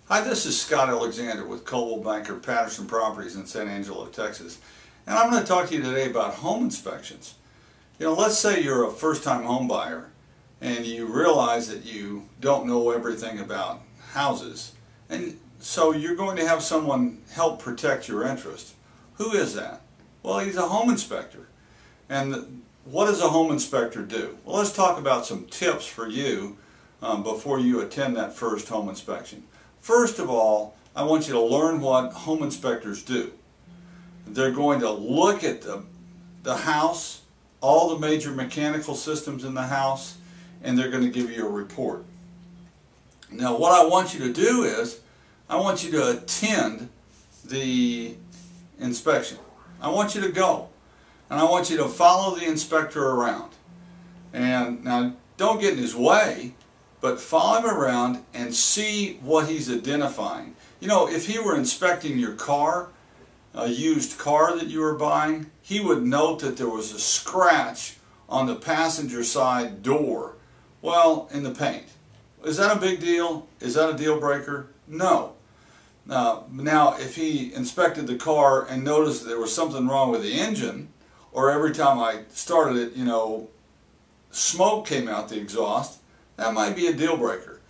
Hi, this is Scott Alexander with Coldwell Banker Patterson Properties in San Angelo, Texas. And I'm going to talk to you today about home inspections. Let's say you're a first-time home buyer and you realize that you don't know everything about houses. And so you're going to have someone help protect your interest. Who is that? Well, he's a home inspector. And what does a home inspector do? Well, let's talk about some tips for you before you attend that first home inspection. First of all, I want you to learn what home inspectors do. They're going to look at the house, all the major mechanical systems in the house, and they're going to give you a report. Now, what I want you to do is, I want you to attend the inspection. I want you to go, and I want you to follow the inspector around. And now, don't get in his way, but follow him around and see what he's identifying. If he were inspecting your car, a used car that you were buying, he would note that there was a scratch on the passenger side door, well, in the paint. Is that a big deal? Is that a deal breaker? No. Now, if he inspected the car and noticed that there was something wrong with the engine, or every time I started it, smoke came out the exhaust, that might be a deal breaker.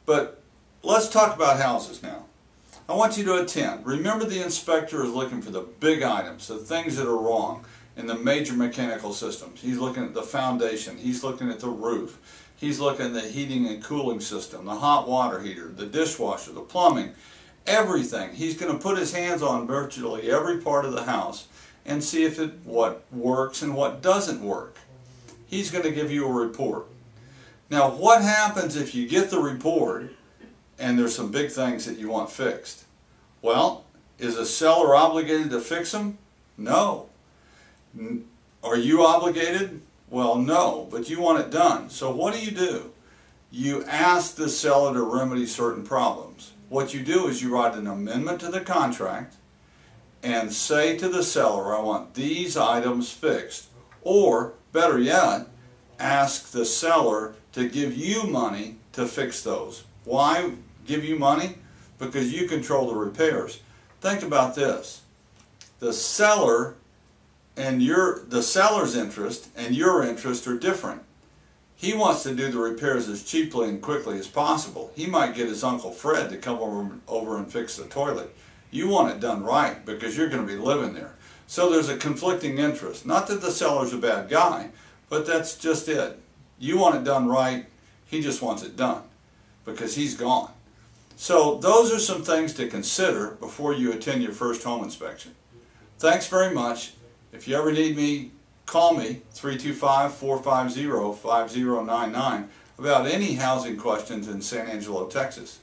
But let's talk about houses now. I want you to attend. Remember, the inspector is looking for the big items, the things that are wrong in the major mechanical systems. He's looking at the foundation. He's looking at the roof. He's looking at the heating and cooling system, the hot water heater, the dishwasher, the plumbing, everything. He's going to put his hands on virtually every part of the house and see if what works and what doesn't work. He's going to give you a report. Now, what happens if you get the report and there's some big things that you want fixed? Well, is a seller obligated to fix them? No. Are you obligated? Well, no, but you want it done. So what do? You ask the seller to remedy certain problems. What you do is you write an amendment to the contract and say to the seller, I want these items fixed. Or, better yet, ask the seller to give you money to fix those. Why give you money? Because you control the repairs. Think about this. The seller's interest and your interest are different. He wants to do the repairs as cheaply and quickly as possible. He might get his Uncle Fred to come over and fix the toilet. You want it done right because you're going to be living there. So there's a conflicting interest. Not that the seller's a bad guy, but that's just it. You want it done right, he just wants it done because he's gone. So those are some things to consider before you attend your first home inspection. Thanks very much. If you ever need me, call me, 325-450-5099, about any housing questions in San Angelo, Texas.